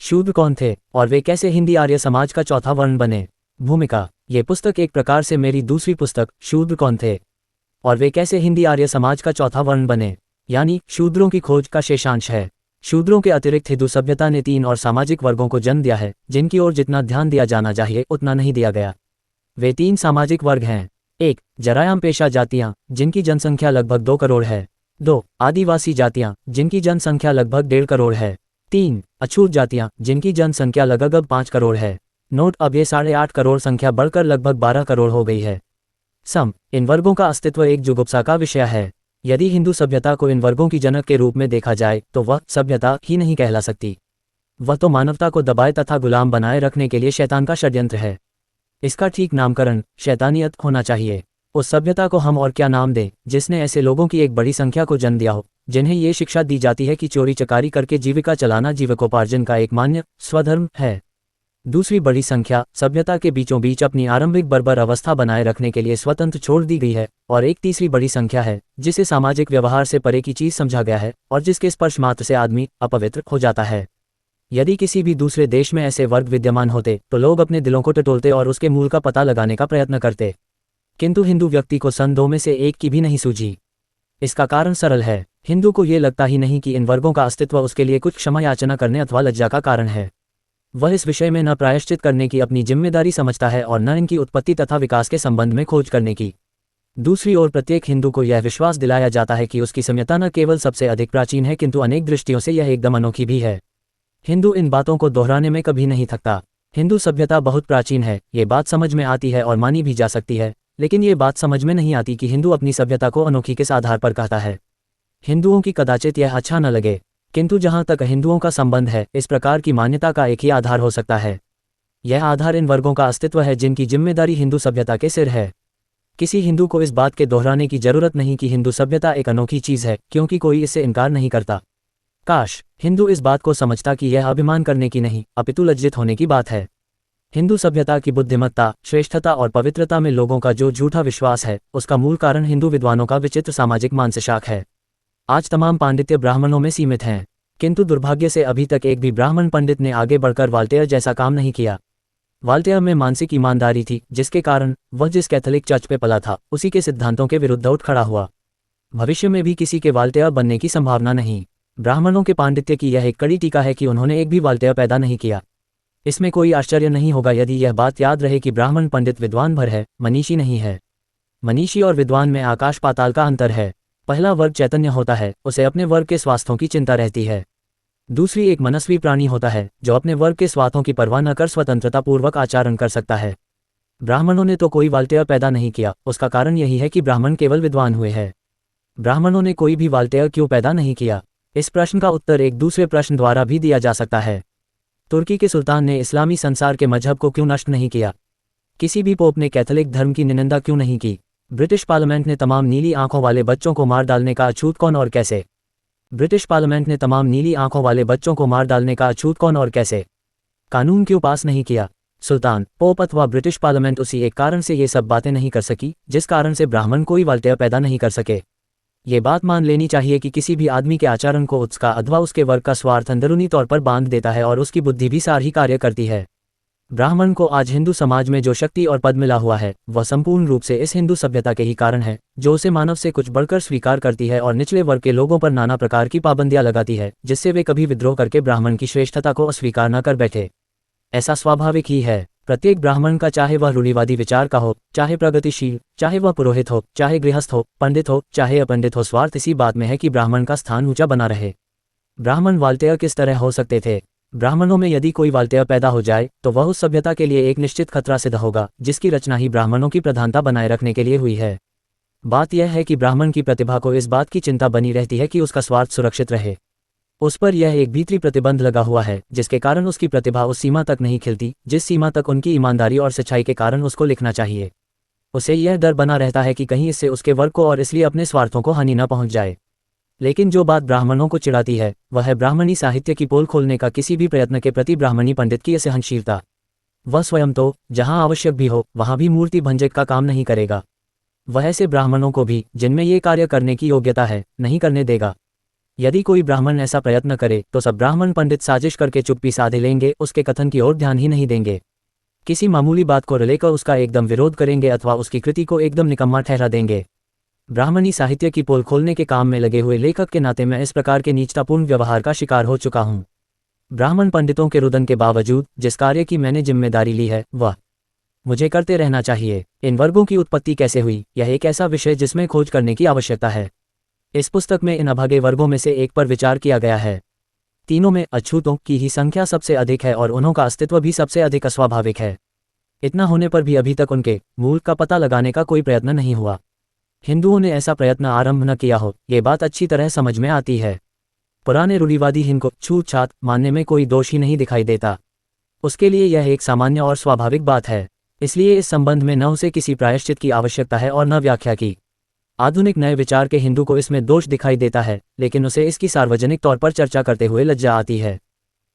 शूद्र कौन थे और वे कैसे हिंदी आर्य समाज का चौथा वर्ण बने। भूमिका। ये पुस्तक एक प्रकार से मेरी दूसरी पुस्तक शूद्र कौन थे और वे कैसे हिंदी आर्य समाज का चौथा वर्ण बने यानी शूद्रों की खोज का शेषांश है। शूद्रों के अतिरिक्त हिंदू सभ्यता ने 3 और सामाजिक वर्गों को जन्म दिया है जिनकी ओर जितना ध्यान दिया जाना चाहिए उतना नहीं दिया गया। वे 3 सामाजिक वर्ग हैं। 1. जरायाम पेशा जातियां जिनकी जनसंख्या लगभग 2 करोड़ है। 2. आदिवासी जातियां जिनकी जनसंख्या लगभग 1.5 करोड़ है। 3. अछूत जातियां जिनकी जनसंख्या लगभग 5 करोड़ है। नोट, अब ये 8.5 करोड़ संख्या बढ़कर लगभग 12 करोड़ हो गई है। इन वर्गों का अस्तित्व एक जुगुप्सा का विषय है। यदि हिंदू सभ्यता को इन वर्गों की जनक के रूप में देखा जाए तो वह सभ्यता ही नहीं कहला सकती। वह तो मानवता को दबाए तथा गुलाम बनाए रखने के लिए शैतान का षड्यंत्र है। इसका ठीक नामकरण शैतानियत होना चाहिए। उस सभ्यता को हम और क्या नाम दें जिसने ऐसे लोगों की एक बड़ी संख्या को जन्म दिया हो जिन्हें ये शिक्षा दी जाती है कि चोरी चकारी करके जीविका चलाना जीविकोपार्जन का एक मान्य स्वधर्म है। दूसरी बड़ी संख्या सभ्यता के बीचों बीच अपनी आरंभिक बर्बर अवस्था बनाए रखने के लिए स्वतंत्र छोड़ दी गई है और एक तीसरी बड़ी संख्या है जिसे सामाजिक व्यवहार से परे की चीज समझा गया है और जिसके स्पर्श मात्र से आदमी अपवित्र हो जाता है। यदि किसी भी दूसरे देश में ऐसे वर्ग विद्यमान होते तो लोग अपने दिलों को टटोलते और उसके मूल का पता लगाने का प्रयत्न करते, किंतु हिंदू व्यक्ति को सन 2 में से एक की भी नहीं सूझी। इसका कारण सरल है, हिंदू को ये लगता ही नहीं कि इन वर्गों का अस्तित्व उसके लिए कुछ क्षमा याचना करने अथवा लज्जा का कारण है। वह इस विषय में न प्रायश्चित करने की अपनी जिम्मेदारी समझता है और न इनकी उत्पत्ति तथा विकास के संबंध में खोज करने की। दूसरी ओर प्रत्येक हिंदू को यह विश्वास दिलाया जाता है कि उसकी सभ्यता न केवल सबसे अधिक प्राचीन है किंतु अनेक दृष्टियों से यह एकदम अनोखी भी है। हिंदू इन बातों को दोहराने में कभी नहीं थकता। हिंदू सभ्यता बहुत प्राचीन है, ये बात समझ में आती है और मानी भी जा सकती है, लेकिन ये बात समझ में नहीं आती कि हिंदू अपनी सभ्यता को अनोखी किस आधार पर कहता है। हिंदुओं की कदाचित यह अच्छा न लगे, किंतु जहां तक हिंदुओं का संबंध है इस प्रकार की मान्यता का एक ही आधार हो सकता है। यह आधार इन वर्गों का अस्तित्व है जिनकी जिम्मेदारी हिंदू सभ्यता के सिर है। किसी हिंदू को इस बात के दोहराने की जरूरत नहीं कि हिंदू सभ्यता एक अनोखी चीज है, क्योंकि कोई इससे इनकार नहीं करता। काश हिंदू इस बात को समझता कि यह अभिमान करने की नहीं अपितु लज्जित होने की बात है। हिंदू सभ्यता की बुद्धिमत्ता, श्रेष्ठता और पवित्रता में लोगों का जो झूठा विश्वास है उसका मूल कारण हिंदू विद्वानों का विचित्र सामाजिक मानसशाख है। आज तमाम पांडित्य ब्राह्मणों में सीमित हैं, किंतु दुर्भाग्य से अभी तक एक भी ब्राह्मण पंडित ने आगे बढ़कर वाल्टेयर जैसा काम नहीं किया। वाल्टेयर में मानसिक ईमानदारी थी जिसके कारण वह जिस कैथोलिक चर्च पे पला था उसी के सिद्धांतों के विरुद्ध उठ खड़ा हुआ। भविष्य में भी किसी के वाल्टेयर बनने की संभावना नहीं। ब्राह्मणों के पांडित्य की यह एक कड़ी टीका है कि उन्होंने एक भी वाल्टेयर पैदा नहीं किया। इसमें कोई आश्चर्य नहीं होगा यदि यह बात याद रहे कि ब्राह्मण पंडित विद्वान भर है, मनीषी नहीं है। मनीषी और विद्वान में आकाश पाताल का अंतर है। पहला वर्ग चैतन्य होता है, उसे अपने वर्ग के स्वास्थ्यों की चिंता रहती है। दूसरी एक मनस्वी प्राणी होता है जो अपने वर्ग के स्वार्थों की परवाह न कर स्वतंत्रता पूर्वक आचरण कर सकता है। ब्राह्मणों ने तो कोई वाल्टेयर पैदा नहीं किया, उसका कारण यही है कि ब्राह्मण केवल विद्वान हुए हैं। ब्राह्मणों ने कोई भी वाल्टेयर क्यों पैदा नहीं किया? इस प्रश्न का उत्तर एक दूसरे प्रश्न द्वारा भी दिया जा सकता है। तुर्की के सुल्तान ने इस्लामी संसार के मजहब को क्यों नष्ट नहीं किया? किसी भी पोप ने कैथोलिक धर्म की निंदा क्यों नहीं की? ब्रिटिश पार्लियामेंट ने तमाम नीली आंखों वाले बच्चों को मार डालने का अछूत कौन और कैसे? ब्रिटिश पार्लियामेंट ने तमाम नीली आंखों वाले बच्चों को मार डालने का अछूत कौन और कैसे? कानून क्यों पास नहीं किया? सुल्तान, पोप अथवा ब्रिटिश पार्लियामेंट उसी एक कारण से ये सब बातें नहीं कर सकी जिस कारण से ब्राह्मण कोई वाल्टेयर पैदा नहीं कर सके। ये बात मान लेनी चाहिए कि किसी भी आदमी के आचरण को उसका अथवा उसके वर्ग का स्वार्थ अंदरूनी तौर पर बांध देता है और उसकी बुद्धि भी सार ही कार्य करती है। ब्राह्मण को आज हिंदू समाज में जो शक्ति और पद मिला हुआ है वह संपूर्ण रूप से इस हिंदू सभ्यता के ही कारण है, जो उसे मानव से कुछ बढ़कर स्वीकार करती है और निचले वर्ग के लोगों पर नाना प्रकार की पाबंदियां लगाती है जिससे वे कभी विद्रोह करके ब्राह्मण की श्रेष्ठता को अस्वीकार न कर बैठे। ऐसा स्वाभाविक ही है। प्रत्येक ब्राह्मण का, चाहे वह रूढ़िवादी विचार का हो, चाहे प्रगतिशील, चाहे वह पुरोहित हो, चाहे गृहस्थ हो, पंडित हो, चाहे अपंडित हो, स्वार्थ इसी बात में है कि ब्राह्मण का स्थान ऊंचा बना रहे। ब्राह्मण वाल्टेयर किस तरह हो सकते थे? ब्राह्मणों में यदि कोई वाल्टेयर पैदा हो जाए तो वह उस सभ्यता के लिए एक निश्चित खतरा सिद्ध होगा जिसकी रचना ही ब्राह्मणों की प्रधानता बनाए रखने के लिए हुई है। बात यह है कि ब्राह्मण की प्रतिभा को इस बात की चिंता बनी रहती है कि उसका स्वार्थ सुरक्षित रहे। उस पर यह एक भीतरी प्रतिबंध लगा हुआ है जिसके कारण उसकी प्रतिभा उस सीमा तक नहीं खिलती जिस सीमा तक उनकी ईमानदारी और सच्चाई के कारण उसको लिखना चाहिए। उसे यह डर बना रहता है कि कहीं इससे उसके वर्ग को और इसलिए अपने स्वार्थों को हानि न पहुंच जाए। लेकिन जो बात ब्राह्मणों को चिढ़ाती है वह है ब्राह्मणी साहित्य की पोल खोलने का किसी भी प्रयत्न के प्रति ब्राह्मणी पंडित की असहनशीलता। वह स्वयं तो जहां आवश्यक भी हो वहां भी मूर्ति भंजक का काम नहीं करेगा। वह ऐसे ब्राह्मणों को भी जिनमें ये कार्य करने की योग्यता है नहीं करने देगा। यदि कोई ब्राह्मण ऐसा प्रयत्न करे तो सब ब्राह्मण पंडित साजिश करके चुप्पी साधे लेंगे, उसके कथन की ओर ध्यान ही नहीं देंगे। किसी मामूली बात को लेकर उसका एकदम विरोध करेंगे अथवा उसकी कृति को एकदम निकम्मा ठहरा देंगे। ब्राह्मणी साहित्य की पोल खोलने के काम में लगे हुए लेखक के नाते मैं इस प्रकार के नीचतापूर्ण व्यवहार का शिकार हो चुका हूँ। ब्राह्मण पंडितों के रुदन के बावजूद जिस कार्य की मैंने जिम्मेदारी ली है वह मुझे करते रहना चाहिए। इन वर्गों की उत्पत्ति कैसे हुई, यह एक ऐसा विषय जिसमें खोज करने की आवश्यकता है। इस पुस्तक में इन अभागे वर्गों में से एक पर विचार किया गया है। तीनों में अछूतों की ही संख्या सबसे अधिक है और उन्हों का अस्तित्व भी सबसे अधिक अस्वाभाविक है। इतना होने पर भी अभी तक उनके मूल का पता लगाने का कोई प्रयत्न नहीं हुआ। हिंदुओं ने ऐसा प्रयत्न आरंभ न किया हो, ये बात अच्छी तरह समझ में आती है। पुराने रूढ़िवादी हिंद को छूत छात मानने में कोई दोष ही नहीं दिखाई देता। उसके लिए यह एक सामान्य और स्वाभाविक बात है। इसलिए इस संबंध में न उसे किसी प्रायश्चित की आवश्यकता है और न व्याख्या की। आधुनिक नए विचार के हिंदू को इसमें दोष दिखाई देता है, लेकिन उसे इसकी सार्वजनिक तौर पर चर्चा करते हुए लज्जा आती है।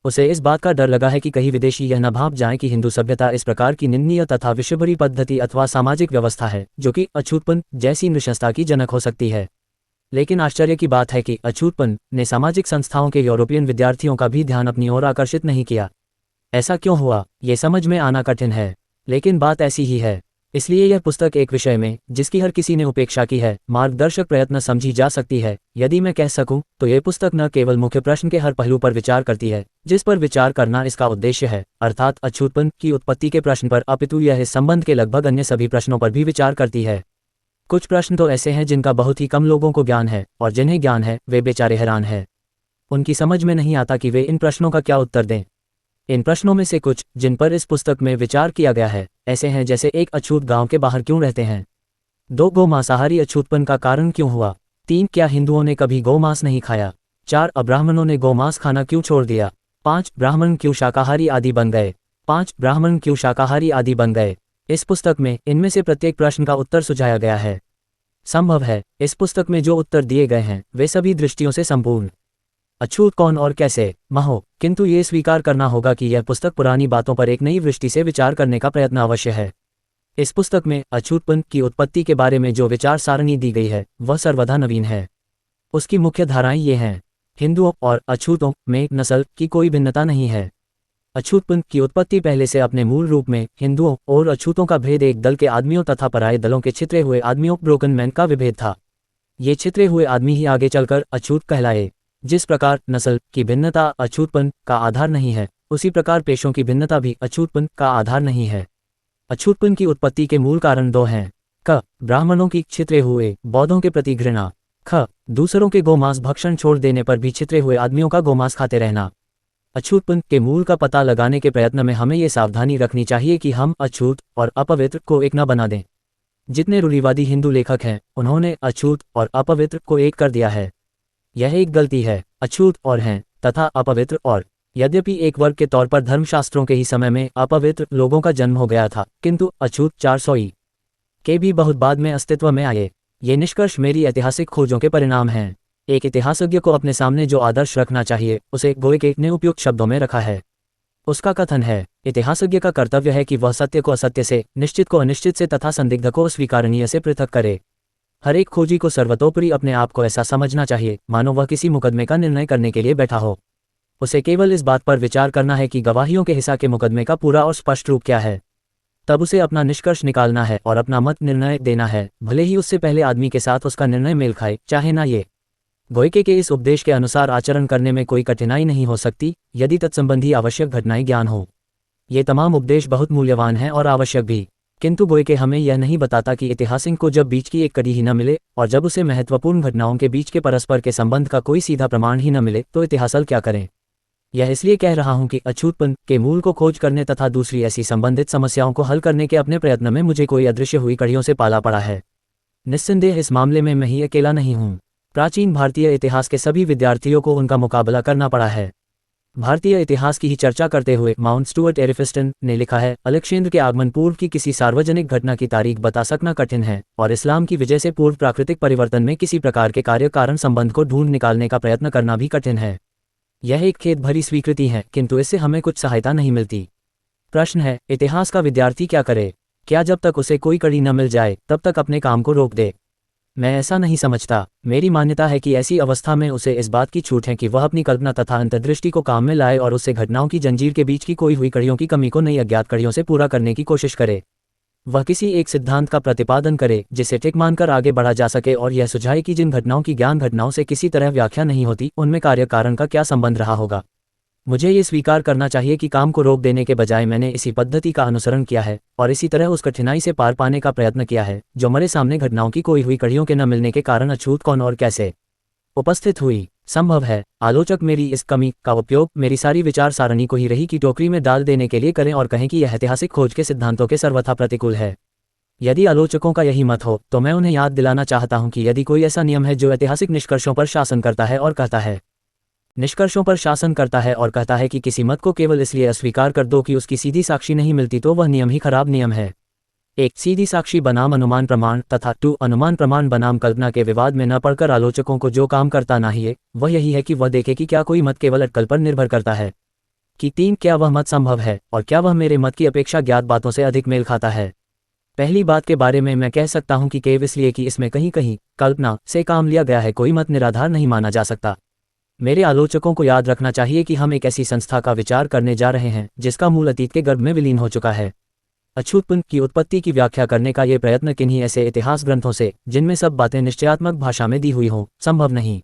उसे इस बात का डर लगा है कि कहीं विदेशी यह न भाप जाएं कि हिंदू सभ्यता इस प्रकार की निंदनीय तथा विषभरी पद्धति अथवा सामाजिक व्यवस्था है जो कि अछूतपन जैसी नृशंसता की जनक हो सकती है। लेकिन आश्चर्य की बात है कि अछूतपन ने सामाजिक संस्थाओं के यूरोपियन विद्यार्थियों का भी ध्यान अपनी ओर आकर्षित नहीं किया। ऐसा क्यों हुआ, ये समझ में आना कठिन है, लेकिन बात ऐसी ही है। इसलिए यह पुस्तक एक विषय में जिसकी हर किसी ने उपेक्षा की है, मार्गदर्शक प्रयत्न समझी जा सकती है। यदि मैं कह सकूं तो यह पुस्तक न केवल मुख्य प्रश्न के हर पहलू पर विचार करती है जिस पर विचार करना इसका उद्देश्य है, अर्थात अछूतपन की उत्पत्ति के प्रश्न पर, अपितु यह इस संबंध के लगभग अन्य सभी प्रश्नों पर भी विचार करती है। कुछ प्रश्न तो ऐसे हैं जिनका बहुत ही कम लोगों को ज्ञान है, और जिन्हें ज्ञान है वे बेचारे हैरान हैं। उनकी समझ में नहीं आता कि वे इन प्रश्नों का क्या उत्तर दें। इन प्रश्नों में से कुछ जिन पर इस पुस्तक में विचार किया गया है ऐसे हैं जैसे: 1. अछूत गांव के बाहर क्यों रहते हैं? 2. गौ मांसाहारी अछूतपन का कारण क्यों हुआ? 3. क्या हिंदुओं ने कभी गौमांस नहीं खाया? 4. अब्राह्मणों ने गौमांस खाना क्यों छोड़ दिया? 5. ब्राह्मण क्यों शाकाहारी आदि बन गए? 5. ब्राह्मण क्यों शाकाहारी आदि बन गए? इस पुस्तक में इनमें से प्रत्येक प्रश्न का उत्तर सुझाया गया है। संभव है इस पुस्तक में जो उत्तर दिए गए हैं वे सभी दृष्टियों से संपूर्ण। अछूत कौन और कैसे महो, किंतु ये स्वीकार करना होगा कि यह पुस्तक पुरानी बातों पर एक नई दृष्टि से विचार करने का प्रयत्न अवश्य है। इस पुस्तक में अछूतपन की उत्पत्ति के बारे में जो विचार सारणी दी गई है वह सर्वथा नवीन है। उसकी मुख्य धाराएं ये हैं: हिंदुओं और अछूतों में नस्ल की कोई भिन्नता नहीं है। अछूतपन की उत्पत्ति पहले से अपने मूल रूप में हिंदुओं और अछूतों का भेद एक दल के आदमियों तथा पराये दलों के छितरे हुए आदमियों ब्रोकन मैन का विभेद था। ये छितरे हुए आदमी ही आगे चलकर अछूत कहलाए। जिस प्रकार नस्ल की भिन्नता अछूतपन का आधार नहीं है, उसी प्रकार पेशों की भिन्नता भी अछूतपन का आधार नहीं है। अछूतपन की उत्पत्ति के मूल कारण दो हैं: क. ब्राह्मणों की छितरे हुए बौद्धों के प्रति घृणा। ख. दूसरों के गोमांस भक्षण छोड़ देने पर भी छितरे हुए आदमियों का गोमांस खाते रहना। अछूतपन के मूल का पता लगाने के प्रयत्न में हमें ये सावधानी रखनी चाहिए कि हम अछूत और अपवित्र को एक न बना दें। जितने रूढ़िवादी हिंदू लेखक हैं उन्होंने अछूत और अपवित्र को एक कर दिया है। यह एक गलती है। अछूत और हैं तथा अपवित्र और। यद्यपि एक वर्ग के तौर पर धर्मशास्त्रों के ही समय में अपवित्र लोगों का जन्म हो गया था, किंतु अछूत 400 के भी बहुत बाद में अस्तित्व में आए। ये निष्कर्ष मेरी ऐतिहासिक खोजों के परिणाम हैं। एक इतिहासज्ञ को अपने सामने जो आदर्श रखना चाहिए उसे गोयके ने उपयुक्त शब्दों में रखा है। उसका कथन है: इतिहासज्ञ का कर्तव्य है कि वह सत्य को असत्य से, निश्चित को अनिश्चित से तथा संदिग्ध को स्वीकारनीय से पृथक करे। हर एक खोजी को सर्वतोपरि अपने आप को ऐसा समझना चाहिए मानो वह किसी मुकदमे का निर्णय करने के लिए बैठा हो। उसे केवल इस बात पर विचार करना है कि गवाहियों के हिस्सा के मुकदमे का पूरा और स्पष्ट रूप क्या है। तब उसे अपना निष्कर्ष निकालना है और अपना मत निर्णय देना है, भले ही उससे पहले आदमी के साथ उसका निर्णय मेल खाए, चाहे ना। ये गोयके के इस उपदेश के अनुसार आचरण करने में कोई कठिनाई नहीं हो सकती यदि तत्संबंधी आवश्यक घटनाएं ज्ञान हो। ये तमाम उपदेश बहुत मूल्यवान हैं और आवश्यक भी, किंतु गोयके हमें यह नहीं बताता कि इतिहासिक को जब बीच की एक कड़ी ही न मिले और जब उसे महत्वपूर्ण घटनाओं के बीच के परस्पर के संबंध का कोई सीधा प्रमाण ही न मिले तो इतिहासल क्या करें। यह इसलिए कह रहा हूं कि अछूतपन के मूल को खोज करने तथा दूसरी ऐसी संबंधित समस्याओं को हल करने के अपने प्रयत्न में मुझे कोई अदृश्य हुई कड़ियों से पाला पड़ा है। निस्संदेह इस मामले में मैं ही अकेला नहीं हूँ। प्राचीन भारतीय इतिहास के सभी विद्यार्थियों को उनका मुकाबला करना पड़ा है। भारतीय इतिहास की ही चर्चा करते हुए माउंट स्टुअर्ट एरिफिस्टन ने लिखा है: अलेक्जेंडर के आगमन पूर्व की किसी सार्वजनिक घटना की तारीख बता सकना कठिन है, और इस्लाम की विजय से पूर्व प्राकृतिक परिवर्तन में किसी प्रकार के कार्य कारण संबंध को ढूंढ निकालने का प्रयत्न करना भी कठिन है। यह एक खेद भरी स्वीकृति है, किंतु इससे हमें कुछ सहायता नहीं मिलती। प्रश्न है, इतिहास का विद्यार्थी क्या करे? क्या जब तक उसे कोई कड़ी न मिल जाए तब तक अपने काम को रोक दे? मैं ऐसा नहीं समझता। मेरी मान्यता है कि ऐसी अवस्था में उसे इस बात की छूट है कि वह अपनी कल्पना तथा अंतर्दृष्टि को काम में लाए और उससे घटनाओं की जंजीर के बीच की खोई हुई कड़ियों की कमी को नई अज्ञात कड़ियों से पूरा करने की कोशिश करे। वह किसी एक सिद्धांत का प्रतिपादन करे जिसे टिक मानकर आगे बढ़ा जा सके और यह सुझाए कि जिन घटनाओं की ज्ञान घटनाओं से किसी तरह व्याख्या नहीं होती उनमें कार्य कारण का क्या संबंध रहा होगा। मुझे ये स्वीकार करना चाहिए कि काम को रोक देने के बजाय मैंने इसी पद्धति का अनुसरण किया है और इसी तरह उस कठिनाई से पार पाने का प्रयत्न किया है जो मेरे सामने घटनाओं की कोई हुई कड़ियों के न मिलने के कारण अछूत कौन और कैसे उपस्थित हुई। संभव है आलोचक मेरी इस कमी का उपयोग मेरी सारी विचार सारणी को ही रही की टोकरी में डाल देने के लिए करें और कहें कि यह ऐतिहासिक खोज के सिद्धांतों के सर्वथा प्रतिकूल है। यदि आलोचकों का यही मत हो तो मैं उन्हें याद दिलाना चाहता हूं कि यदि कोई ऐसा नियम है जो ऐतिहासिक निष्कर्षों पर शासन करता है और कहता है कि किसी मत को केवल इसलिए अस्वीकार कर दो कि उसकी सीधी साक्षी नहीं मिलती तो वह नियम ही खराब नियम है। एक सीधी साक्षी बनाम अनुमान प्रमाण तथा 2 अनुमान प्रमाण बनाम कल्पना के विवाद में न पड़कर आलोचकों को जो काम करता चाहिए वह यही है कि वह देखे कि क्या कोई मत केवल अटकल पर निर्भर करता है कि 3 क्या वह मत संभव है और क्या वह मेरे मत की अपेक्षा ज्ञात बातों से अधिक मेल खाता है। पहली बात के बारे में मैं कह सकता हूं कि केवल इसलिए कि इसमें कहीं कहीं कल्पना से काम लिया गया है कोई मत निराधार नहीं माना जा सकता। मेरे आलोचकों को याद रखना चाहिए कि हम एक ऐसी संस्था का विचार करने जा रहे हैं जिसका मूल अतीत के गर्भ में विलीन हो चुका है। अछूतपन की उत्पत्ति की व्याख्या करने का ये प्रयत्न किन्हीं ऐसे इतिहास ग्रंथों से जिनमें सब बातें निश्चयात्मक भाषा में दी हुई हों संभव नहीं।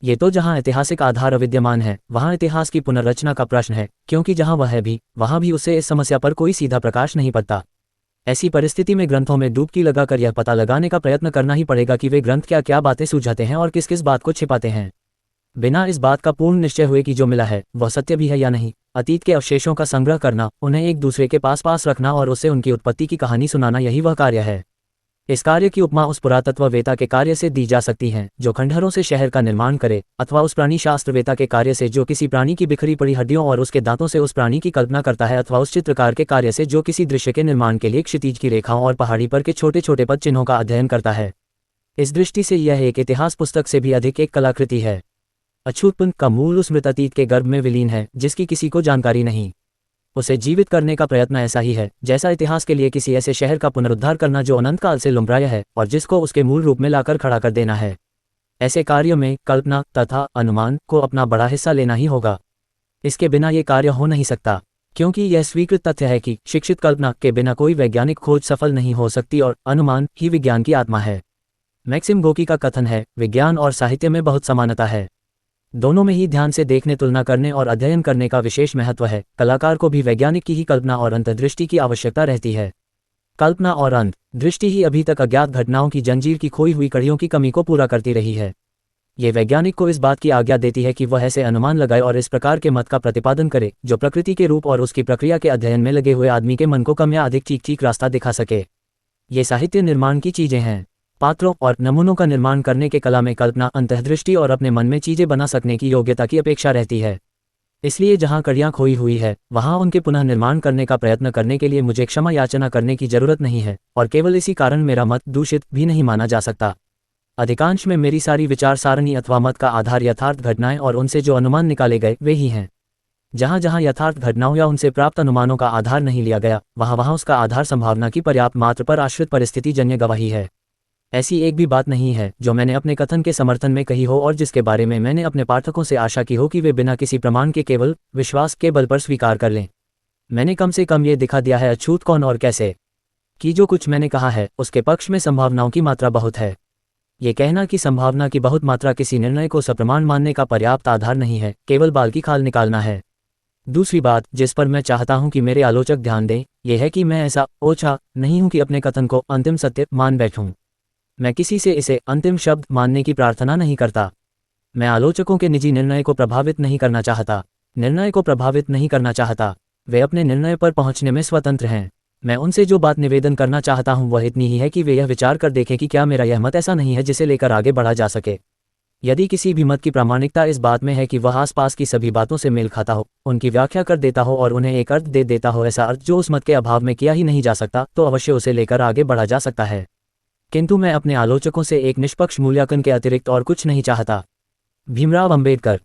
ये तो जहां ऐतिहासिक आधार अविद्यमान है वहां इतिहास की पुनर्रचना का प्रश्न है, क्योंकि जहां वह है भी वहां भी उससे इस समस्या पर कोई सीधा प्रकाश नहीं पड़ता। ऐसी परिस्थिति में ग्रंथों में डुबकी लगाकर यह पता लगाने का प्रयत्न करना ही पड़ेगा कि वे ग्रंथ क्या क्या बातें सुझाते हैं और किस किस बात को छिपाते हैं, बिना इस बात का पूर्ण निश्चय हुए कि जो मिला है वह सत्य भी है या नहीं। अतीत के अवशेषों का संग्रह करना, उन्हें एक दूसरे के पास रखना और उससे उनकी उत्पत्ति की कहानी सुनाना, यही वह कार्य है। इस कार्य की उपमा उस पुरातत्ववेता के कार्य से दी जा सकती है जो खंडहरों से शहर का निर्माण करे, अथवा उस प्राणी शास्त्रवेता के कार्य से जो किसी प्राणी की बिखरी पड़ी हड्डियों और उसके दांतों से उस प्राणी की कल्पना करता है, अथवा उस चित्रकार के कार्य से जो किसी दृश्य के निर्माण के लिए क्षितिज की रेखाओं और पहाड़ी पर के छोटे छोटे पद चिन्हों का अध्ययन करता है। इस दृष्टि से यह एक इतिहास पुस्तक से भी अधिक एक कलाकृति है। अछूतपन का मूल उस मृत अतीत के गर्भ में विलीन है जिसकी किसी को जानकारी नहीं। उसे जीवित करने का प्रयत्न ऐसा ही है जैसा इतिहास के लिए किसी ऐसे शहर का पुनरुद्धार करना जो अनंत काल से लुम्ब्राया है और जिसको उसके मूल रूप में लाकर खड़ा कर देना है। ऐसे कार्यों में कल्पना तथा अनुमान को अपना बड़ा हिस्सा लेना ही होगा। इसके बिना ये कार्य हो नहीं सकता, क्योंकि यह स्वीकृत तथ्य है कि शिक्षित कल्पना के बिना कोई वैज्ञानिक खोज सफल नहीं हो सकती और अनुमान ही विज्ञान की आत्मा है। मैक्सिम गोकी का कथन है, विज्ञान और साहित्य में बहुत समानता है, दोनों में ही ध्यान से देखने, तुलना करने और अध्ययन करने का विशेष महत्व है। कलाकार को भी वैज्ञानिक की ही कल्पना और अंतर्दृष्टि की आवश्यकता रहती है। कल्पना और अंतर्दृष्टि ही अभी तक अज्ञात घटनाओं की जंजीर की खोई हुई कड़ियों की कमी को पूरा करती रही है। ये वैज्ञानिक को इस बात की आज्ञा देती है कि वह ऐसे अनुमान लगाए और इस प्रकार के मत का प्रतिपादन करे जो प्रकृति के रूप और उसकी प्रक्रिया के अध्ययन में लगे हुए आदमी के मन को कम या अधिक ठीक रास्ता दिखा सके। ये साहित्य निर्माण की चीजें हैं। पात्रों और नमूनों का निर्माण करने के कला में कल्पना, अंतर्दृष्टि और अपने मन में चीजें बना सकने की योग्यता की अपेक्षा रहती है। इसलिए जहां कड़ियां खोई हुई है वहां उनके पुनः निर्माण करने का प्रयत्न करने के लिए मुझे क्षमा याचना करने की जरूरत नहीं है, और केवल इसी कारण मेरा मत दूषित भी नहीं माना जा सकता। अधिकांश में मेरी सारी विचार सारणी अथवा मत का आधार यथार्थ घटनाएं और उनसे जो अनुमान निकाले गए वे ही हैं। जहां जहां यथार्थ घटनाओं या उनसे प्राप्त अनुमानों का आधार नहीं लिया गया वहां वहां उसका आधार संभावना की पर्याप्त मात्र पर आश्रित परिस्थिति जन्य गवाही है। ऐसी एक भी बात नहीं है जो मैंने अपने कथन के समर्थन में कही हो और जिसके बारे में मैंने अपने पाठकों से आशा की हो कि वे बिना किसी प्रमाण के केवल विश्वास के बल पर स्वीकार कर लें। मैंने कम से कम ये दिखा दिया है अछूत कौन और कैसे कि जो कुछ मैंने कहा है उसके पक्ष में संभावनाओं की मात्रा बहुत है। ये कहना कि संभावना की बहुत मात्रा किसी निर्णय को सप्रमाण मानने का पर्याप्त आधार नहीं है, केवल बाल की खाल निकालना है। दूसरी बात जिस पर मैं चाहता हूं कि मेरे आलोचक ध्यान दें यह है कि मैं ऐसा ओछा नहीं हूं कि अपने कथन को अंतिम सत्य मान बैठूं। मैं किसी से इसे अंतिम शब्द मानने की प्रार्थना नहीं करता। मैं आलोचकों के निजी निर्णय को प्रभावित नहीं करना चाहता। वे अपने निर्णय पर पहुंचने में स्वतंत्र हैं। मैं उनसे जो बात निवेदन करना चाहता हूं वह इतनी ही है कि वे यह विचार कर देखें कि क्या मेरा यह मत ऐसा नहीं है जिसे लेकर आगे बढ़ा जा सके। यदि किसी भी मत की प्रामाणिकता इस बात में है कि वह आसपास की सभी बातों से मेल खाता हो, उनकी व्याख्या कर देता हो और उन्हें एक अर्थ दे देता हो, ऐसा अर्थ जो उस मत के अभाव में किया ही नहीं जा सकता, तो अवश्य उसे लेकर आगे बढ़ा जा सकता है। किंतु मैं अपने आलोचकों से एक निष्पक्ष मूल्यांकन के अतिरिक्त और कुछ नहीं चाहता। भीमराव अंबेडकर।